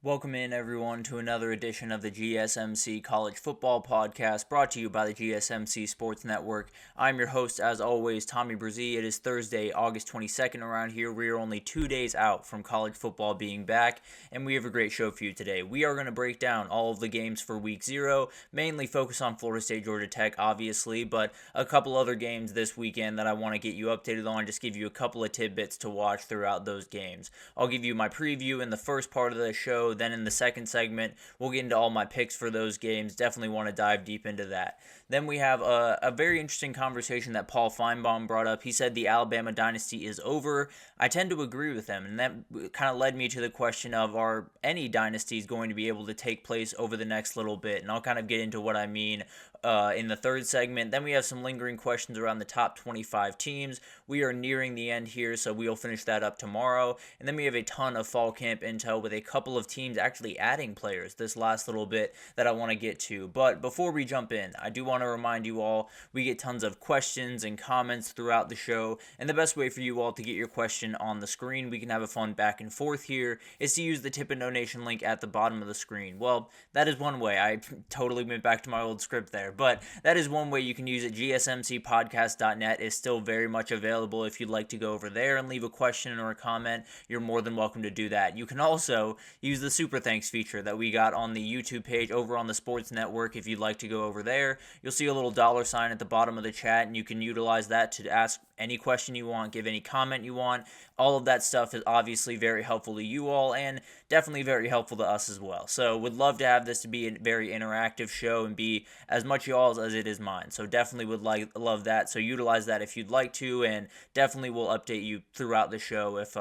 Welcome in, everyone, to another edition of the GSMC College Football Podcast, brought to you by the GSMC Sports Network. I'm your host, as always, Tommy Brzee. It is Thursday, August 22nd around here. We are only 2 days out from college football being back, and we have a great show for you today. We are going to break down all of the games for Week 0, mainly focus on Florida State, Georgia Tech, obviously, but a couple other games this weekend that I want to get you updated on, just give you a couple of tidbits to watch throughout those games. I'll give you my preview in the first part of the show. Then in the second segment, we'll get into all my picks for those games. Definitely want to dive deep into that. Then we have a very interesting conversation that Paul Feinbaum brought up. He said the Alabama dynasty is over. I tend to agree with him, and that kind of led me to the question of, are any dynasties going to be able to take place over the next little bit? And I'll kind of get into what I mean in the third segment. Then we have some lingering questions around the top 25 teams. We are nearing the end here, so we'll finish that up tomorrow. And then we have a ton of fall camp intel with a couple of teams actually adding players this last little bit that I want to get to. But before we jump in, I do want to remind you all, we get tons of questions and comments throughout the show, and the best way for you all to get your question on the screen, we can have a fun back and forth here, is to use the tip and donation link at the bottom of the screen. Well, that is one way. I totally went back to my old script there, but that is one way you can use it. gsmcpodcast.net is still very much available. If you'd like to go over there and leave a question or a comment, you're more than welcome to do that. You can also use the Super Thanks feature that we got on the YouTube page over on the Sports Network. If you'd like to go over there, you'll see a little $ at the bottom of the chat, and you can utilize that to ask any question you want, give any comment you want. All of that stuff is obviously very helpful to you all, and definitely very helpful to us as well. So would love to have this to be a very interactive show and be as much y'all's as it is mine. So definitely would love that. So utilize that if you'd like to, and definitely will update you throughout the show if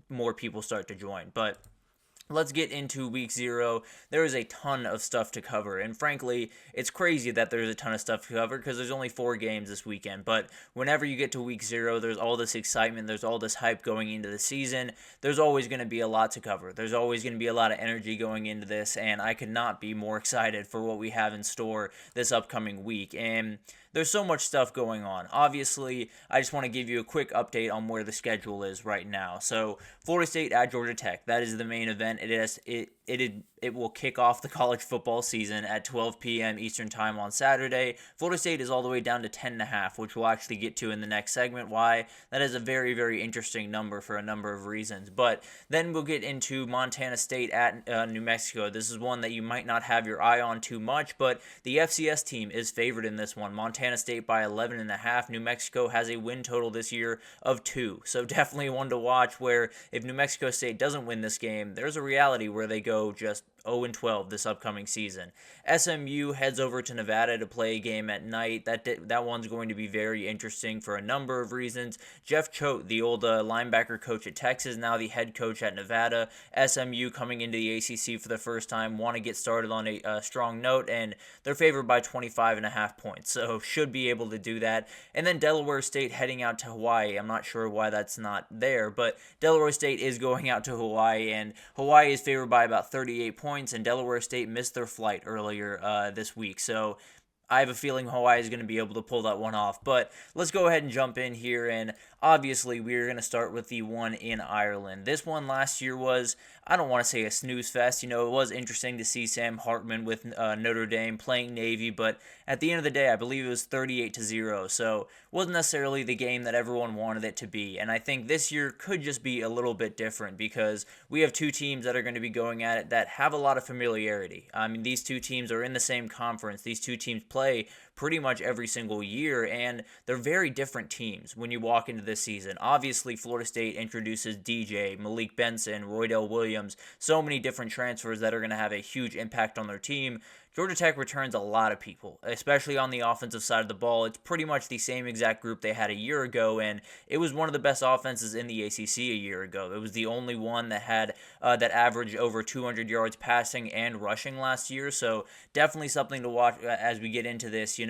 more people start to join. But let's get into Week 0. There is a ton of stuff to cover, and frankly, it's crazy that there's a ton of stuff to cover because there's only 4 games this weekend. But whenever you get to Week 0, there's all this excitement, there's all this hype going into the season. There's always going to be a lot to cover. There's always going to be a lot of energy going into this, and I could not be more excited for what we have in store this upcoming week. And there's so much stuff going on. Obviously, I just want to give you a quick update on where the schedule is right now. So, Florida State at Georgia Tech, that is the main event. It will kick off the college football season at 12 p.m. Eastern Time on Saturday. Florida State is all the way down to 10.5, which we'll actually get to in the next segment. Why? That is a very, very interesting number for a number of reasons. But then we'll get into Montana State at New Mexico. This is one that you might not have your eye on too much, but the FCS team is favored in this one. Montana State by 11.5. New Mexico has a win total this year of 2. So definitely one to watch, where if New Mexico State doesn't win this game, there's a reality where they go just 0-12 this upcoming season. SMU heads over to Nevada to play a game at night. That one's going to be very interesting for a number of reasons. Jeff Choate, the old linebacker coach at Texas, now the head coach at Nevada. SMU coming into the ACC for the first time, want to get started on a strong note, and they're favored by 25.5 points, so should be able to do that. And then Delaware State heading out to Hawaii. I'm not sure why that's not there, but Delaware State is going out to Hawaii, and Hawaii is favored by about 38 points. And Delaware State missed their flight earlier this week. So I have a feeling Hawaii is going to be able to pull that one off. But let's go ahead and jump in here. And obviously, we're going to start with the one in Ireland. This one last year was, I don't want to say a snooze fest. It was interesting to see Sam Hartman with Notre Dame playing Navy. But at the end of the day, I believe it was 38-0. So it wasn't necessarily the game that everyone wanted it to be. And I think this year could just be a little bit different because we have 2 teams that are going to be going at it that have a lot of familiarity. I mean, these 2 teams are in the same conference. These 2 teams play pretty much every single year, and they're very different teams when you walk into this season. Obviously, Florida State introduces DJ, Malik Benson, Roydell Williams, so many different transfers that are going to have a huge impact on their team. Georgia Tech returns a lot of people, especially on the offensive side of the ball. It's pretty much the same exact group they had a year ago, and it was one of the best offenses in the ACC a year ago. It was the only one that had that averaged over 200 yards passing and rushing last year, so definitely something to watch as we get into this.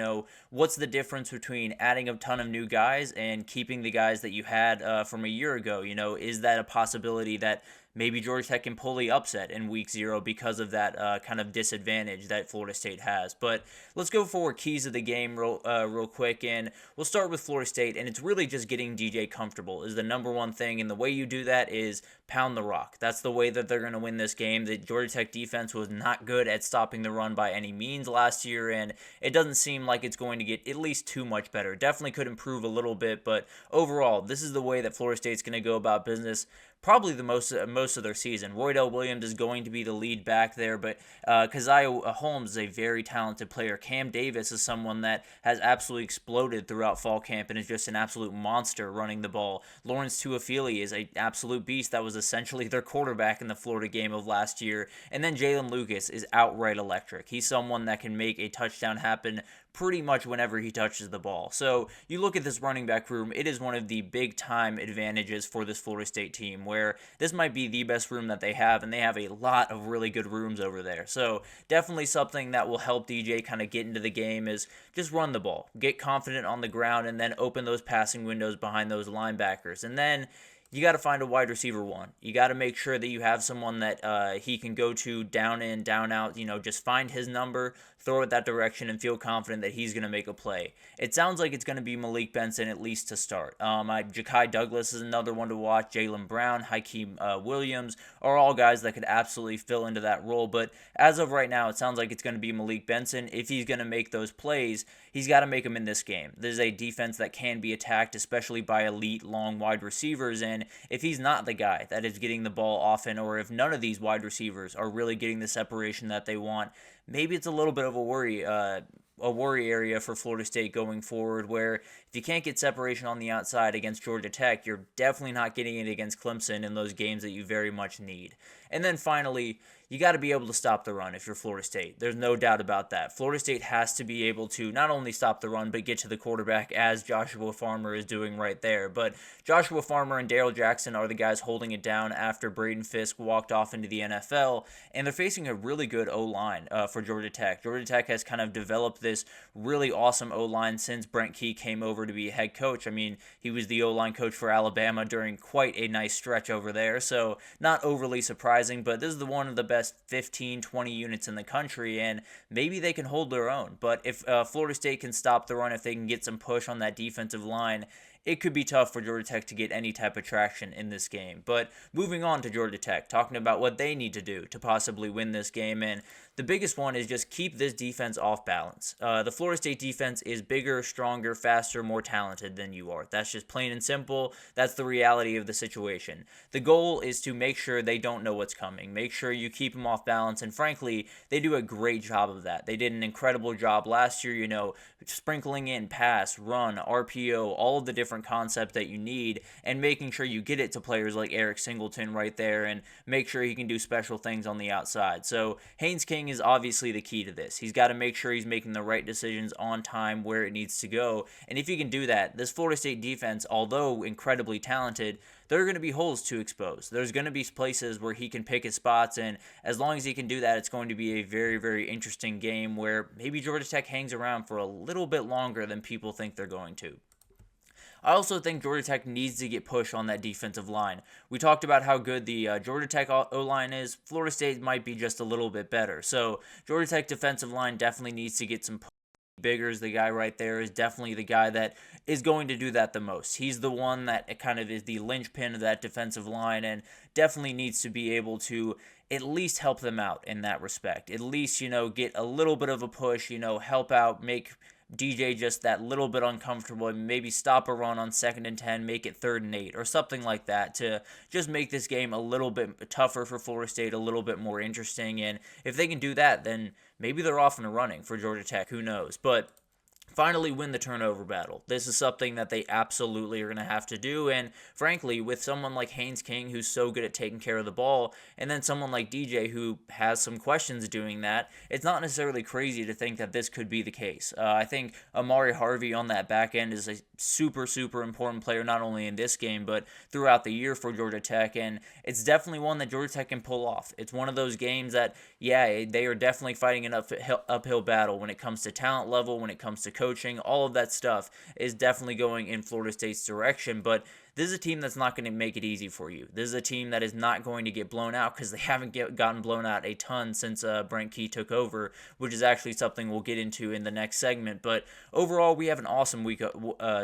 What's the difference between adding a ton of new guys and keeping the guys that you had from a year ago? Is that a possibility that maybe Georgia Tech can pull the upset in week 0 because of that kind of disadvantage that Florida State has. But let's go for keys of the game real quick, and we'll start with Florida State, and it's really just getting DJ comfortable is the number one thing, and the way you do that is pound the rock. That's the way that they're going to win this game. The Georgia Tech defense was not good at stopping the run by any means last year, and it doesn't seem like it's going to get at least too much better. Definitely could improve a little bit, but overall, this is the way that Florida State's going to go about business. Probably the most of their season. Roydell Williams is going to be the lead back there, but Keziah Holmes is a very talented player. Cam Davis is someone that has absolutely exploded throughout fall camp and is just an absolute monster running the ball. Lawrence Tuafili is an absolute beast that was essentially their quarterback in the Florida game of last year. And then Jalen Lucas is outright electric. He's someone that can make a touchdown happen pretty much whenever he touches the ball. So you look at this running back room, it is one of the big time advantages for this Florida State team, where this might be the best room that they have, and they have a lot of really good rooms over there. So definitely something that will help DJ kind of get into the game is just run the ball, get confident on the ground, and then open those passing windows behind those linebackers. And then you got to find a wide receiver one. You got to make sure that you have someone that he can go to down in, down out, just find his number, throw it that direction, and feel confident that he's going to make a play. It sounds like it's going to be Malik Benson at least to start. Ja'Kai Douglas is another one to watch. Jaylen Brown, Hakeem Williams are all guys that could absolutely fill into that role. But as of right now, it sounds like it's going to be Malik Benson. If he's going to make those plays, he's got to make them in this game. There's a defense that can be attacked, especially by elite long wide receivers, and if he's not the guy that is getting the ball often, or if none of these wide receivers are really getting the separation that they want, maybe it's a little bit of a worry area for Florida State going forward, where if you can't get separation on the outside against Georgia Tech, you're definitely not getting it against Clemson in those games that you very much need. And then finally, you got to be able to stop the run if you're Florida State. There's no doubt about that. Florida State has to be able to not only stop the run, but get to the quarterback, as Joshua Farmer is doing right there. But Joshua Farmer and Darrell Jackson are the guys holding it down after Braden Fisk walked off into the NFL, and they're facing a really good O-line for Georgia Tech. Georgia Tech has kind of developed this really awesome O-line since Brent Key came over to be head coach. I mean, he was the O-line coach for Alabama during quite a nice stretch over there, so not overly surprising, but this is one of the best 15, 20 units in the country, and maybe they can hold their own. But if Florida State can stop the run, if they can get some push on that defensive line, it could be tough for Georgia Tech to get any type of traction in this game. But moving on to Georgia Tech, talking about what they need to do to possibly win this game, and the biggest one is just keep this defense off balance. The Florida State defense is bigger, stronger, faster, more talented than you are. That's just plain and simple. That's the reality of the situation. The goal is to make sure they don't know what's coming. Make sure you keep them off balance, and frankly, they do a great job of that. They did an incredible job last year, sprinkling in pass, run, RPO, all of the different concepts that you need, and making sure you get it to players like Eric Singleton right there, and make sure he can do special things on the outside. So Haynes King is obviously the key to this. He's got to make sure he's making the right decisions on time where it needs to go, and if he can do that, this Florida State defense, although incredibly talented, there are going to be holes to expose. There's going to be places where he can pick his spots, and as long as he can do that, it's going to be a very, very interesting game where maybe Georgia Tech hangs around for a little bit longer than people think they're going to. I also think Georgia Tech needs to get push on that defensive line. We talked about how good the Georgia Tech O-line is. Florida State might be just a little bit better. So Georgia Tech defensive line definitely needs to get some push. Bigger's the guy right there, is definitely the guy that is going to do that the most. He's the one that kind of is the linchpin of that defensive line, and definitely needs to be able to at least help them out in that respect. At least, get a little bit of a push, help out, make DJ just that little bit uncomfortable, and maybe stop a run on 2nd and 10, make it 3rd and 8, or something like that, to just make this game a little bit tougher for Florida State, a little bit more interesting. And if they can do that, then maybe they're off and running for Georgia Tech, who knows. But finally win the turnover battle. This is something that they absolutely are going to have to do, and frankly, with someone like Haynes King, who's so good at taking care of the ball, and then someone like DJ, who has some questions doing that, it's not necessarily crazy to think that this could be the case. I think Amari Harvey on that back end is a super, super important player, not only in this game, but throughout the year for Georgia Tech, and it's definitely one that Georgia Tech can pull off. It's one of those games that, they are definitely fighting an uphill battle when it comes to talent level, when it comes to coaching, all of that stuff is definitely going in Florida State's direction, but this is a team that's not going to make it easy for you. This is a team that is not going to get blown out because they haven't gotten blown out a ton since Brent Key took over, which is actually something we'll get into in the next segment. But overall, we have an awesome week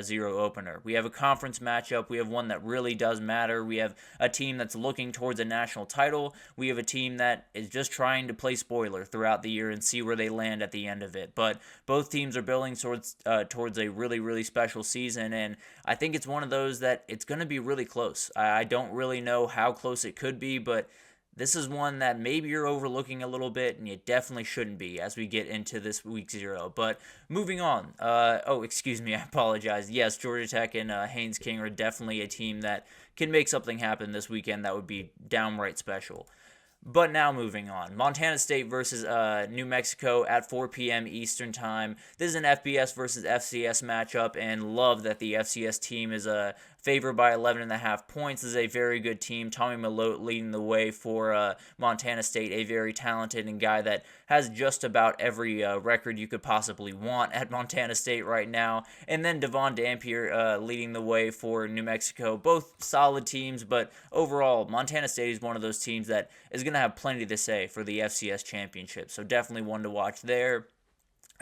0 opener. We have a conference matchup. We have one that really does matter. We have a team that's looking towards a national title. We have a team that is just trying to play spoiler throughout the year and see where they land at the end of it. But both teams are building towards a really, really special season, and I think it's one of those that it's going to be really close. I don't really know how close it could be, but this is one that maybe you're overlooking a little bit, and you definitely shouldn't be as we get into this week 0. But moving on. Excuse me, I apologize. Yes, Georgia Tech and Haynes King are definitely a team that can make something happen this weekend that would be downright special. But now moving on. Montana State versus New Mexico at 4 p.m. Eastern Time. This is an FBS versus FCS matchup, and love that the FCS team is favored by 11.5 points. This is a very good team. Tommy Malote leading the way for Montana State, a very talented and guy that has just about every record you could possibly want at Montana State right now. And then Devon Dampier leading the way for New Mexico. Both solid teams, but overall, Montana State is one of those teams that is going to have plenty to say for the FCS championship. So definitely one to watch there.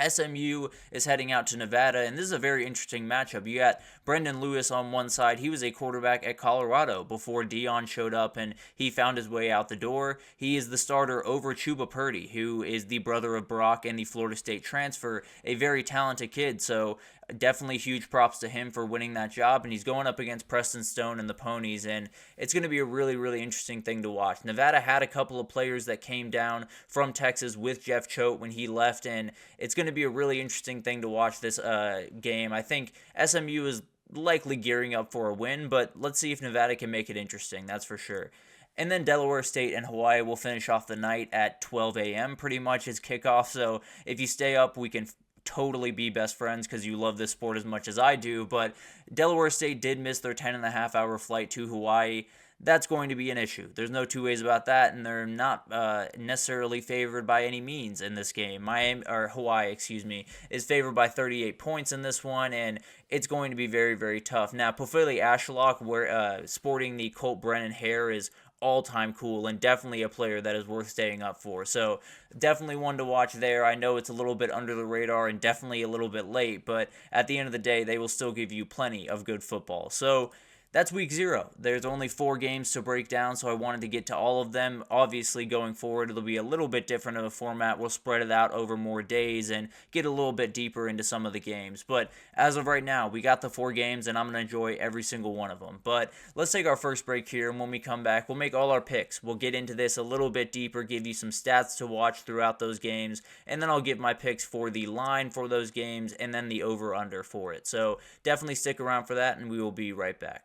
SMU is heading out to Nevada, and this is a very interesting matchup. You got Brendan Lewis on one side. He was a quarterback at Colorado before Dion showed up, and he found his way out the door. He is the starter over Chuba Purdy, who is the brother of Brock and the Florida State transfer, a very talented kid. So definitely huge props to him for winning that job, and he's going up against Preston Stone and the Ponies, and it's going to be a really, really interesting thing to watch. Nevada had a couple of players that came down from Texas with Jeff Choate when he left, and it's going to be a really interesting thing to watch this game. I think SMU is likely gearing up for a win, but let's see if Nevada can make it interesting, that's for sure. And then Delaware State and Hawaii will finish off the night at 12 a.m. pretty much as kickoff, so if you stay up, we can totally be best friends because you love this sport as much as I do. But Delaware State did miss their 10.5-hour flight to Hawaii. That's going to be an issue. There's no two ways about that, and they're not necessarily favored by any means in this game. Hawaii, is favored by 38 points in this one, and it's going to be very, very tough. Now, Pofele Ashlock, sporting the Colt Brennan hair, is all-time cool and definitely a player that is worth staying up for. So definitely one to watch there. I know it's a little bit under the radar and definitely a little bit late, but at the end of the day, they will still give you plenty of good football. So that's week 0. There's only 4 games to break down, so I wanted to get to all of them. Obviously, going forward, it'll be a little bit different of a format. We'll spread it out over more days and get a little bit deeper into some of the games. But as of right now, we got the 4 games, and I'm going to enjoy every single one of them. But let's take our first break here, and when we come back, we'll make all our picks. We'll get into this a little bit deeper, give you some stats to watch throughout those games, and then I'll give my picks for the line for those games, and then the over-under for it. So definitely stick around for that, and we will be right back.